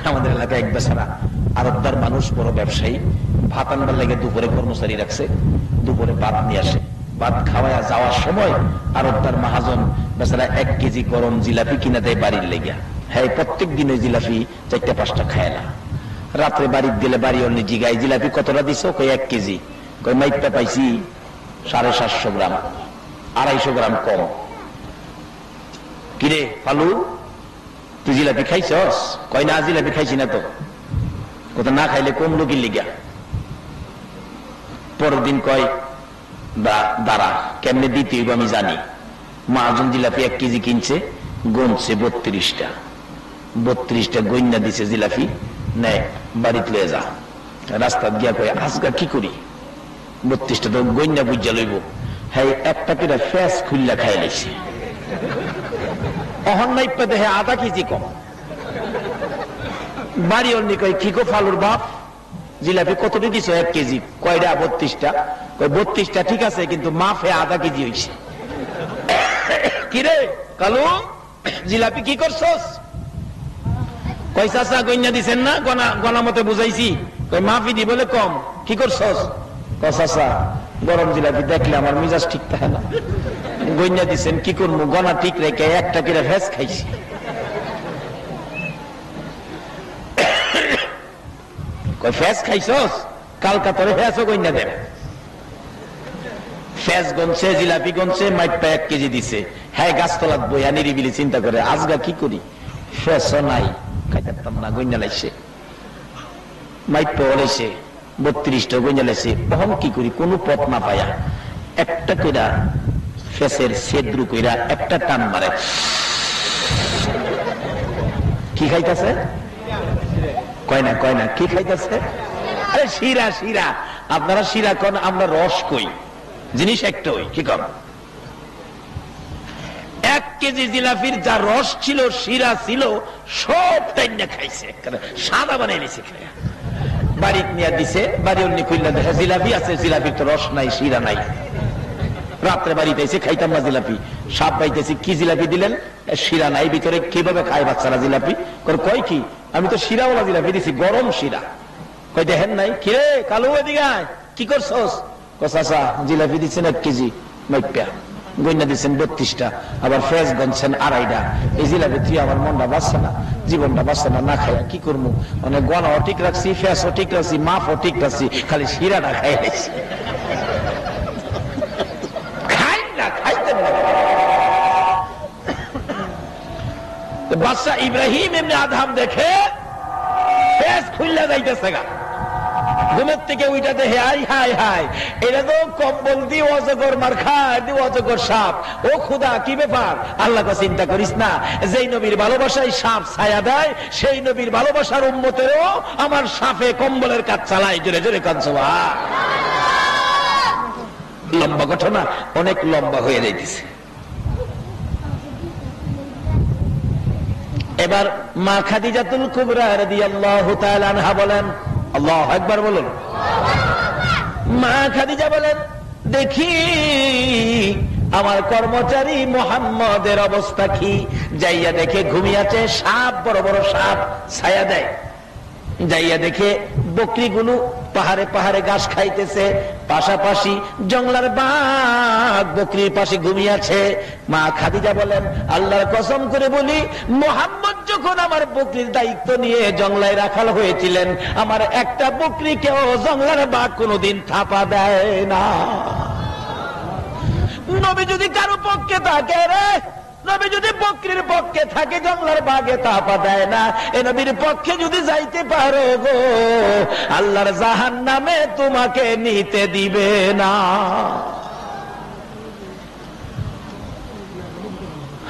আমাদের এলাকায় এক বেচারা আরবদার মানুষ, বড় ব্যবসায়ী, ভাত আনবার লাগে দুপুরে কর্মচারী রাখছে, দুপুরে ভাত নিয়ে আসে। ভাত খাওয়া যাওয়ার সময় আরবদার মহাজন বেচারা 1 কেজি গরম জিলাপি কিনা দেয় বাড়ির লেগিয়া। হ্যাঁ, প্রত্যেক দিনে জিলাপি 4-5টা খায় না। রাত্রে বাড়ির গেলে বাড়ি অন্য জিগায়, জিলাপি কতটা দিছ? কই 1 কেজি। কই মাইপটা পাইছি 750 গ্রাম, 250 গ্রাম কম। কিরে ফালু, তুই জিলাপি খাইছস? কই না, জিলাপি খাইছি না তো। কোথা না খাইলে কোন লোকের লিগা? পরের দিন কয়, দাঁড়া, কেমনে দিতে হইব আমি জানি। মহাজন জিলাপি 1 কেজি কিনছে, গুনছে 32টা। 32টা গইনা দিছে জিলাপি, নেয় বাড়িতে লয়ে যা। রাস্তা গিয়া কয়, আজকা কি করি? 32টা তো গইনা বুঝা লইব। হ্যাঁ, একটা করে ফেস খুললা খাই লাইছে। অহন নাইপা দেহে 1/2 কেজি কম। বাড়ি অন্যি কয়, কি গো ফালুর বাপ, জিলাপি কতটি দিছ? 1 কেজি। কয়টা? 32টা। কয় 32টা ঠিক আছে, কিন্তু মাফে 1/2 কেজি হইছে। কিরে কালু, জিলাপি কি করছস? কয় চাচা গইনা দিছেন না, গনা মতে বুঝাইছি। কয় মাফি দি বলে কম, কি করছস? কয় চাচা গরম জিলাপি দেখলে আমার মিজাজ ঠিক থাকে না, গইনা দিছেন কি করবো, গনা ঠিক রেখে একটা করে ভেজ খাইছি। কয় ফেস খাইছস? কালকা তোরে ফেসও গইনা দেব। ফেস গনছে, জিলাপি গনছে, মাইপা 1 কেজি দিছে। হ্যাঁ গাছতলাত বইয়া নিরিবিলি চিন্তা করে আজগা কি করি, ফেসও নাই, খাইতাম না, গইনা লাইছে। মাইপা বলেছে 32টা গইনা লাইছে। তখন কি করি, কোন পথ না পায়া একটা কইরা ফেসের ছেদ্রু কইরা একটা টান মারে। কি খাইতেছে? কয় না কি খাইতেছে? আরে শিরা, শিরা। আপনারা শিরা কোন, আমরা রস কই, জিনিস একটা ওই কি কম। 1 কেজি জিলাপির যা রস ছিল, শিরা ছিল, সব টাইনা খাইছে, সাদা বানাই নিছে। খাইয়া বাড়ি নিয়ে দিছে, বাড়ি অন্য খুললা দেখে জিলাপি আছে, জিলাপির তো রস নাই, শিরা নাই। রাত্রে বাড়িতে এসে খাইতাম না জিলাপি, সাপ পাইতেছি, কি জিলাপি দিলেন? শিরা নাই ভিতরে। কিভাবে খায় বাচ্চারা জিলাপি? কয় কি, আমি তো শিরাওয়ালা জিলাপি দিছি, গরম শিরা। কই দেখেন নাই? কিরে কালু, এদিকে আয়, কি করছস? চাচা জিলাপি দিচ্ছেন 1 কেজি, মাইপা গইনা দিচ্ছেন 32টা, আবার ফেস গনছেন 2.5টা। এই জিলাপি তুই আমার মনটা বাঁচছে না, জীবনটা বাঁচছে না, না খাই কি করবো? মানে গনাও ঠিক রাখছি, ফেসও ঠিক রাখছি, মাপও ঠিক রাখছি, খালি শিরাটা খাই রাখছি। বাদশা ইব্রাহিম এমনি আধাম দেখে ফেস খুললা যাইতেছে গা, ঘুমের থেকে ওইটা দেখে হাই হাই হাই, এটা তো কম্বল দিয়ে অজগর মার খায়, দিয়ে অজগর সাপ। ও খুদা, কি ব্যাপার? আল্লাহ চিন্তা করিস না, যেই নবীর ভালোবাসায় সাপ ছায়া দেয়, সেই নবীর ভালোবাসার উম্মতেরও আমার সাপে কম্বলের কাজ চালায়। জোরে জোরে কাঁদছো। লম্বা ঘটনা, অনেক লম্বা হয়ে যাইতেছে। এবার মা খাদিজাতুল কুবরা রাদিয়াল্লাহু তাআলা আনহা বলেন, আল্লাহু আকবার বলুন। মা খাদিজা বলেন, দেখি আমার কর্মচারী মুহাম্মদের অবস্থা কি। যাইয়া দেখে ঘুমিয়েছে, সাপ, বড় বড় সাপ ছায়া দেয়। যাইয়া দেখে বকরিগুলো পাহাড়ে পাহাড়ে ঘাস খাইতেছে, পাশাপাশি জংলার বাঘ বকরির পাশে ঘুমিয়েছে। মা খাদিজা বলেন, আল্লাহর কসম করে বলি, মুহাম্মদ যখন আমার বকরির দায়িত্ব নিয়ে জংলায় রাখাল হয়েছিলেন, আমার একটা বকরিকেও জংলার বাঘ কোনোদিন থাপা দেয় না। নবী যদি কারো পক্ষে থাকে রে, নবী যদি বকরির পক্ষে থাকে, জংলার বাগে তাপা দেয় না। এ নবীর পক্ষে যদি যাইতে পারো গো, আল্লাহর জাহান্নামে তোমাকে নিতে দিবে না।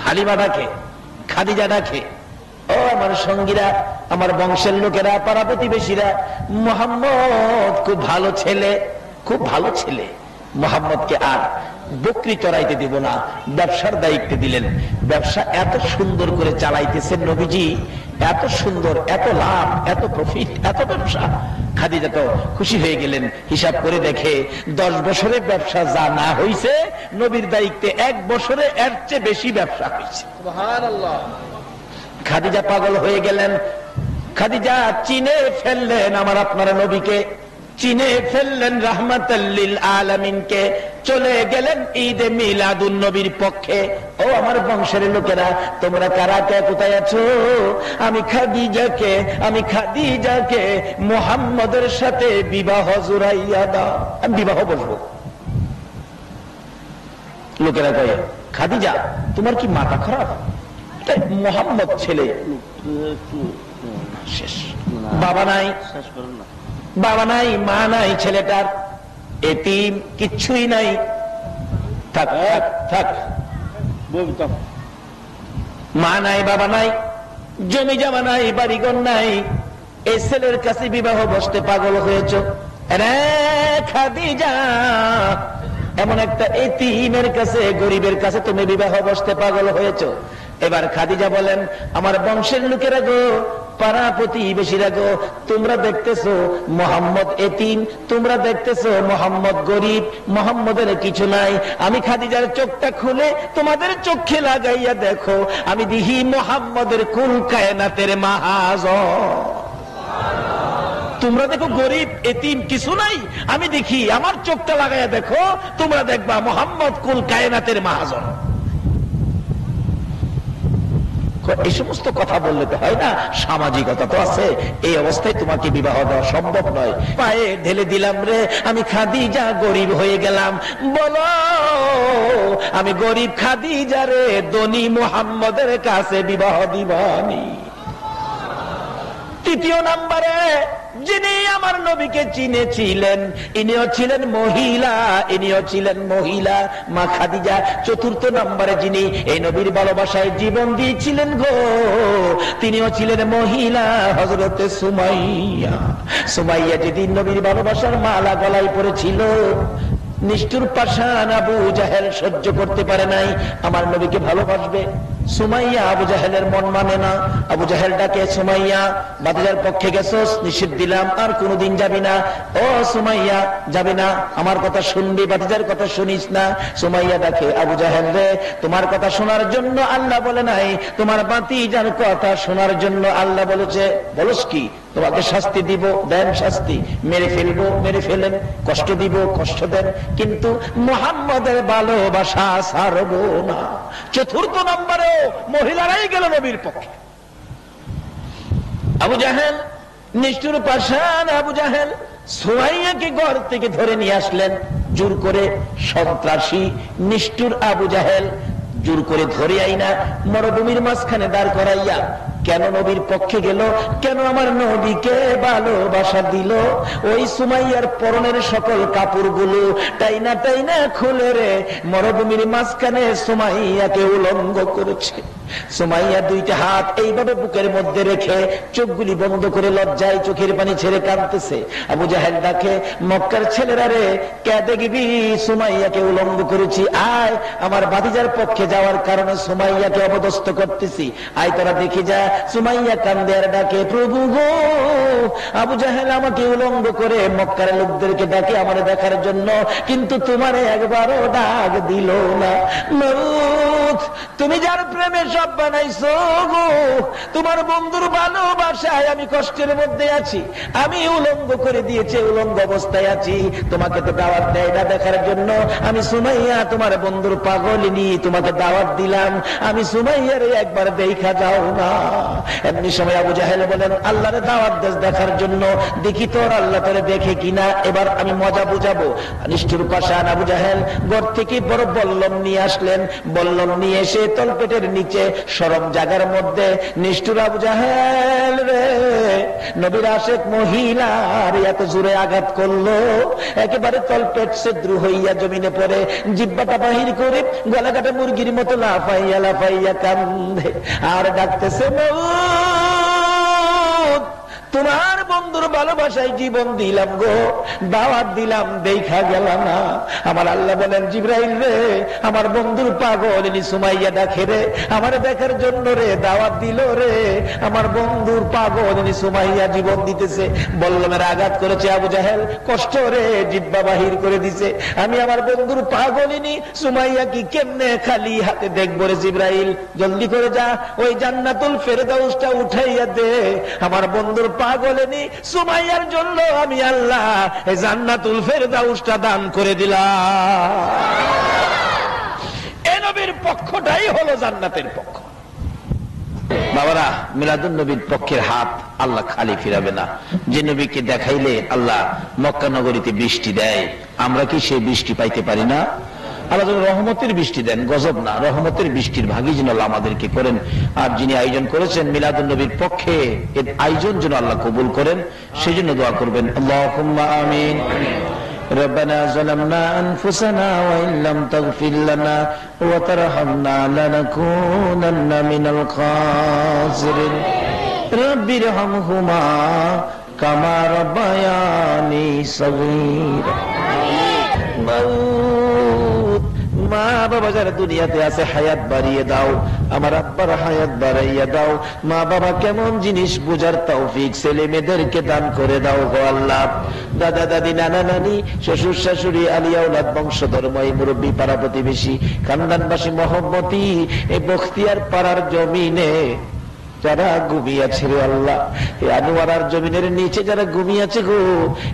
হালিমা ডাকে, খাদিজা ডাকে, ও আমার সঙ্গীরা, আমার বংশের লোকেরা, পাড়া প্রতিবেশীরা, মুহাম্মদ খুব ভালো ছেলে, খুব ভালো ছেলে। মুহাম্মদকে আর বকরি চড়াইতে দিব না, ব্যবসার দায়িত্ব দিলেন। ব্যবসা এত সুন্দর করে চালাইতেছেন নবীজি, এত সুন্দর, এত লাভ, এত প্রফিট, এত ব্যবসা। খাদিজা তো খুশি হয়ে গেলেন। হিসাব করে দেখে 10 বছরের ব্যবসা যা না হইছে, নবীর দায়িত্বে 1 বছরে এর চেয়ে বেশি ব্যবসা হয়েছে। সুবহানাল্লাহ। খাদিজা পাগল হয়ে গেলেন। খাদিজা চিনে ফেললেন আমার আপনারা নবীকে, চিনে ফেললেন রাহমাতাল লিল আলামিনকে। চলে গেলেন ঈদে মিলাদুন নবীর পক্ষে। ও আমার বংশের লোকেরা, তোমরা কারা কে কোথায় আছো? আমি খাদিজাকে মুহাম্মদের সাথে বিবাহ জুড়াইয়া দাও, আমি বিবাহ বসবো। লোকেরা কয়ে, খাদিজা তোমার কি মাথা খারাপ? মুহাম্মদ ছেলে, শেষ। বাবা নাই, বাবা নাই, মা নাই, ছেলেটার এতিম, কিচ্ছুই নাই। থাক থাক, মা নাই, বাবা নাই, জমি জমা নাই, বাড়িঘর নাই, এই ছেলের কাছে বিবাহ বসতে পাগল হয়েছ রে খাদিজা। এমন একটা এতিমের কাছে, গরিবের কাছে তুমি বিবাহ বসতে পাগল হয়েছ। এবার খাদিজা বলেন, আমার বংশের লোকেরা গো, পাড়া প্রতিবেশীরা গো, তোমরা দেখতেছো মুহাম্মদ এতিম, তোমরা দেখতেছো মুহাম্মদ গরিব, মুহাম্মদের কিছু নাই। আমি খাদিজার চোখটা খুলে তোমাদের চোখে লাগাইয়া দেখো, আমি দিহি মুহাম্মদের কুল কায়নাতের মাহাজন। তোমরা দেখো গরিব এতিম কিছু নাই, আমি দেখি, আমার চোখটা লাগাইয়া দেখো, তোমরা দেখবা মুহাম্মদ কুল কায়নাতের মাহাজন। এই সমস্ত কথা বললে তো হয় না, সামাজিকতা তো আছে। এই অবস্থায় তোমাকে বিবাহ দেওয়া সম্ভব নয়। পায়ে ঢেলে দিলাম রে, আমি খাদিজা গরিব হয়ে গেলাম। বলো, আমি গরিব খাদিজা রে ধনী মুহাম্মদের কাছে বিবাহ দিবানি। তৃতীয় নম্বরে যিনি আমার নবীকে চিনেছিলেন, ইনিও ছিলেন মহিলা, মা খাদিজা। চতুর্থ নম্বরে যিনি এই নবীর ভালোবাসায় জীবন দিয়েছিলেন গো, তিনিও ছিলেন মহিলা, হযরতে সুমাইয়া যেদিন নবীর ভালোবাসার মালা গলায় পড়েছিল, নিষ্ঠুর পাষাণ আবু জাহেল সহ্য করতে পারে নাই আমার নবীকে ভালোবাসবে। সুমাইয়া আবু জাহেলের মন মানে না। আবু জাহেল ডাকে, সুমাইয়া ভাতিজার পক্ষে গেছস, নিষেধ দিলাম, আর কোনদিন যাবি না। ও সুমাইয়া, যাবে না, আমার কথা শুনবি, ভাতিজার কথা শুনিস না। সুমাইয়া ডাকে, আবু জাহেল রে, তোমার কথা শোনার জন্য আল্লাহ বলে নাই, তোমার ভাতিজার কথা শোনার জন্য আল্লাহ বলেছে। বলস কি? তোমাকে শাস্তি দিব, দেন শাস্তি, মেরে ফেলবো, মেরে ফেলেন, কষ্ট দিব, কষ্ট দেন, কিন্তু মুহাম্মদের ভালোবাসা ছাড়বো না। চতুর্থ নম্বরে মহিলারাই গেল নবীর পক্ষে। আবু জাহেল, নিষ্ঠুর পাষাণ আবু জাহেল সুমাইয়াকে ঘর থেকে ধরে নিয়ে আসলেন জোর করে। সন্ত্রাসী নিষ্ঠুর আবু জাহেল জোর করে ধরে আইনা মরুভূমির মাঝখানে দাঁড় করাইয়া কেন নবীর পক্ষে গেল, কেন আমার নবীকে ভালোবাসা দিল? ওই সুমাইয়ার পরনের সকল কাপড়গুলো টাইনা টাইনা খুলে রে মরুভূমির মাঝখানে সুমাইয়াকে উলঙ্গ করেছে। সুমাইয়া দুইটা হাত এইভাবে বুকের মধ্যে রেখে চোখগুলি বন্ধ করে লজ্জায় চোখের পানি ছেড়ে কাঁদতেছে। আবু জাহেল ডাকে, মক্কার ছেলেরা রে, কে দেখবি সুমাইয়াকে উলঙ্গ করেছি, আয়, আমার ভাতিজার পক্ষে যাওয়ার কারণে সুমাইয়াকে অপদস্থ করতেছি, আয় তোরা দেখে যা। সুমাইয়া কান্দে আর ডাকে, প্রভু গো, আবু জাহেল আমাকে উলঙ্গ করে মক্কার লোকদেরকে ডাকে আমার দেখার জন্য, কিন্তু তোমারে একবারও ডাক দিল না। মউত, তুমি যার প্রেমে সব বানাইছো গো, তোমার বন্ধুর ভালোবাসায় আমি কষ্টের মধ্যে আছি, আমি উলঙ্গ করে দিয়েছে, উলঙ্গ অবস্থায় আছি, তোমাকে তো দাওয়াত দেয় না দেখার জন্য। আমি সুমাইয়া তোমার বন্ধুর পাগলিনী, তোমাকে দাওয়াত দিলাম, আমি সুমাইয়ার একবার দেখা যাও না। এমনি সময় আবু জাহেল বলেন, আল্লাহরে দাওয়াত দেশ দেখার জন্য, দেখি তোর আল্লাহ তোরে দেখে কিনা, এবার আমি মজা বুঝাবো। নিষ্ঠুর পাষাণ আবু জাহেল ঘর থেকে বড় বল্লম নিয়ে আসলেন। বল্লম নিয়ে এসে তলপেটের নিচে সরম জায়গার মধ্যে নিষ্ঠুর আবু জাহেল রে নবীর আশেক মহিলার এত জোরে আঘাত করলো, একেবারে তলপেট ছিদ্র হইয়া জমিনে পড়ে, জিহ্বাটা বাহির করে গলা কাটা মুরগির মতো লাফাইয়া লাফাইয়া কান্দে আর ডাকতেছে, তোমার বন্ধুর ভালোবাসায় জীবন দিলাম গো, দাওয়াত দিলাম, দেখা গেল না। আমার আল্লাহ বলেন, জিবরাইল রে, আমার বন্ধুর পাগলিনী সুমাইয়া ডাকে রে, আমার দেখার জন্য রে দাওয়াত দিল রে, আমার বন্ধুর পাগলিনী সুমাইয়া জীবন দিতেছে। বল্লমের আঘাত করেছে আবু জাহেল, কষ্ট রে জিহ্বা বাহির করে দিছে। আমি আমার বন্ধুর পাগলিনী সুমাইয়া কি কেমনে খালি হাতে দেখবো রে জিবরাইল, জলদি করে যা, ওই জান্নাতুল ফেরদাউসটা উঠাইয়া দে, আমার বন্ধুর পাগলিনী সুমাইয়ার জন্য আমি আল্লাহ এই জান্নাতুল ফেরদাউসটা দান করে দিলাম। এই নবীর পক্ষটাই হলো জান্নাতের পক্ষ। বাবারা, মিলাদুন নবীর পক্ষের হাত আল্লাহ খালি ফিরাবে না। যে নবীকে দেখাইলে আল্লাহ মক্কা নগরীতে বৃষ্টি দেয়, আমরা কি সেই বৃষ্টি পাইতে পারি না? আল্লাহ যেন রহমতের বৃষ্টি দেন, গজব না, রহমতের বৃষ্টির ভাগী যেন আল্লাহ আমাদেরকে করেন। আর যিনি আয়োজন করেছেন মিলাদুন নবীর পক্ষে, এর আয়োজন যেন আল্লাহ কবুল করেন, সেই জন্য দোয়া করবেন। আল্লাহুম্মা আমিন। ربنا ظلمنا أنفسنا وإن لم تغفر لنا وترحمنا لنكونن من الخاسرين رب ارحمهما كما ربياني صغيرا মা বাবা যারা দুনিয়াতে আছে হায়াত বাড়িয়ে দাও, আমার আব্বার হায়াত বাড়াইয়া দাও, মা বাবা কেমন জিনিস বুঝার তৌফিক ছেলে মেয়েদেরকে দান করে দাও গো আল্লাহ। দাদা দাদি নানা নানি শ্বশুর শাশুড়ি আলিয়া ওলাদ বংশধর্মী মুরব্বী পাড়া প্রতিবেশী খানদানবাসী মহব্বতী এই বখতিয়ার পাড়ার জমিনে যারা ঘুমিয়েছে রে আল্লাহ, এই আনোয়ারার জমিনের নিচে যারা ঘুমিয়েছে গো,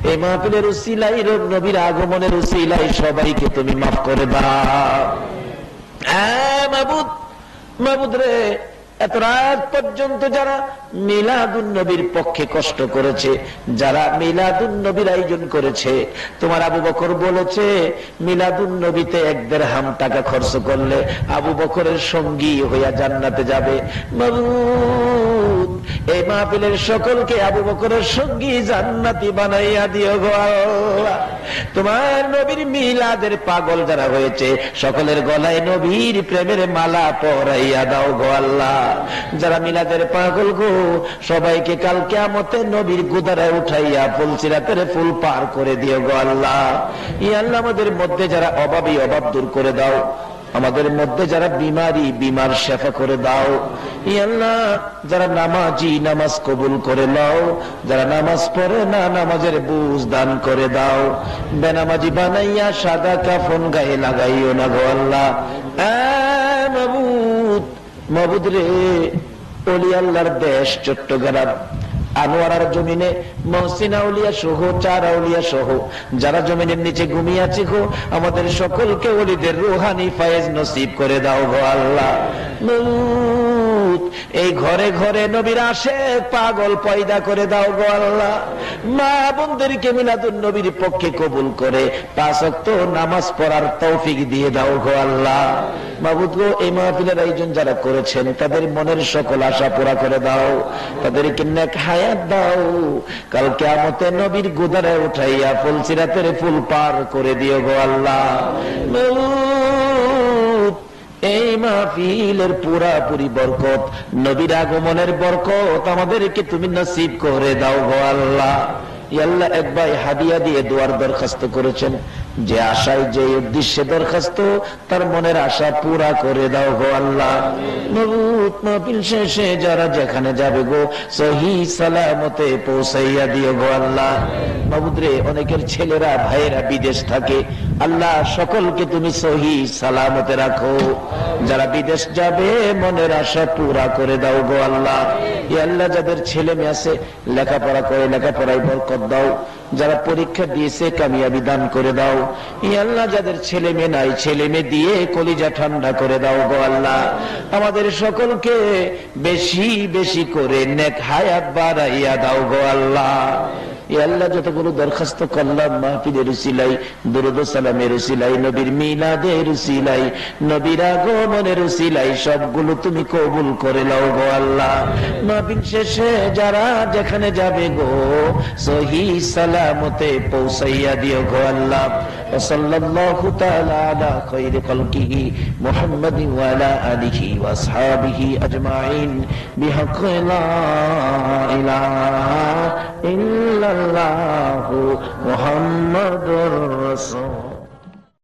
এই মাহফিলের উসিলাই রব নবীর আগমনের উসিলাই সবাইকে তুমি মাফ করে দাও। মাবুদ, মাবুদ রে, এত রাত পর্যন্ত যারা মিলাদুন নবীর পক্ষে কষ্ট করেছে, যারা মিলাদুন নবীর আয়োজন করেছে, তোমার আবু বকর বলেছে মিলাদুন নবীতে 1 দিরহাম টাকা খরচ করলে আবু বকরের সঙ্গী হইয়া জান্নাতে যাবে। মাবুদ, এই মাহফিলের সকলকে আবু বকরের সঙ্গী জান্নাতি বানাইয়া দিও গো আল্লাহ। তোমার নবীর মিলাদের পাগল যারা হয়েছে সকলের গলায় নবীর প্রেমের মালা পরাইয়া দাও গো আল্লাহ। যারা মিলাদের পাগল গো, সবাইকে কাল কিয়ামতে নবীর গুদারায় উঠাইয়া ফুলসিরাতের ফুল পার করে দিও গো আল্লাহ। ইয়া আল্লাহ, আমাদের মধ্যে যারা অভাবী অভাব দূর করে দাও, আমাদের মধ্যে যারা বিমারি বিমার শেফা করে দাও। ইয়া আল্লাহ, যারা নামাজি নামাজ কবুল করে নাও, যারা নামাজ পড়ে না নামাজের বুঝ দান করে দাও। বেনামাজি বানাইয়া সাদা কাফন গায়ে লাগাইও না গো আল্লাহ। মাবুদ, মাবুদ রে, ওলি আল্লাহর দেশ চট্টগ্রাম আনোয়ারার জমিনে মহসিন আউলিয়া সহ 4 আউলিয়া সহ যারা জমিনের নিচে ঘুমিয়ে আছে গো, আমাদের সকলকে ওলিদের রুহানি ফায়েজ নসিব করে দাও গো আল্লাহ। এই ঘরে ঘরে নবীর আশিক পাগল পয়দা করে দাও গো আল্লাহ। মা বোনদেরকে মিলাদুন নবীর পক্ষে কবুল করে 5 ওয়াক্ত নামাজ পড়ার তৌফিক দিয়ে দাও গো আল্লাহ। মাবুদ গো, এই মাহফিলের আয়োজন যারা করেছেন তাদের মনের সকল আশা পুরা করে দাও, তাদেরকে নেক হায়াত দাও। কাল কিয়ামতে নবীর গুদারে উঠাইয়া ফুলসিরাতের ফুল পার করে দিও গো আল্লাহ। এই মাহফিলের পুরাপুরি বরকত, নবীর আগমনের বরকত আমাদেরকে তুমি নসিব করে দাও গো আল্লাহ। ইয়া আল্লাহ, এক ভাই হাদিয়া দিয়ে দোয়ার দরখাস্ত করেছেন, যে আশায় যে উদ্দেশ্যে দরখাস্ত, তার মনের আশা পুরা করে দাও গো আল্লাহ। মাহফিল শেষে যারা যেখানে যাবে গো, সহি সালামতে পৌঁছাইয়া দিও গো আল্লাহ। মাবুদ রে, অনেকের ছেলেরা ভাইয়েরা বিদেশ থাকে, আল্লাহ সকলকে তুমি সহি সালামতে রাখো। যারা বিদেশ যাবে মনের আশা পুরা করে দাও গো আল্লাহ। ইয়া আল্লাহ, যাদের ছেলে মেয়ে আছে লেখাপড়া করে লেখাপড়ায় বরকত দাও, যারা পরীক্ষা দিয়েছে কামিয়াবি দান করে দাও। ইয়া আল্লাহ, যাদের ছেলে মেয়ে নাই ছেলে মেয়ে দিয়ে কলিজা ঠান্ডা করে দাও গো আল্লাহ। আমাদের সকলকে বেশি বেশি করে নেক হায়াত বাড়াইয়া দাও গো আল্লাহ। ইয়া আল্লাহ, যতগুলো দরখাস্ত করলাম মাহফিলের উসিলাই, দুরূদ ও সালামের উসিলাই, নবীর মিলাদের উসিলাই, নবীর আগমনের উসিলাই, সবগুলো তুমি কবুল করে নাও গো আল্লাহ। মাহফিল শেষে যারা যেখানে যাবে গো, সহি সালামতে পৌঁছাইয়া দিও গো আল্লাহ। সাল্লাল্লাহু তাআলা আলা খায়রি খালকিহি মুহাম্মাদিন ওয়া আলা আলিহি ওয়া আসহাবিহি আজমাইন বিহাক্কি লা ইলাহা ইল্লাল্লাহু মুহাম্মাদুর রাসূল।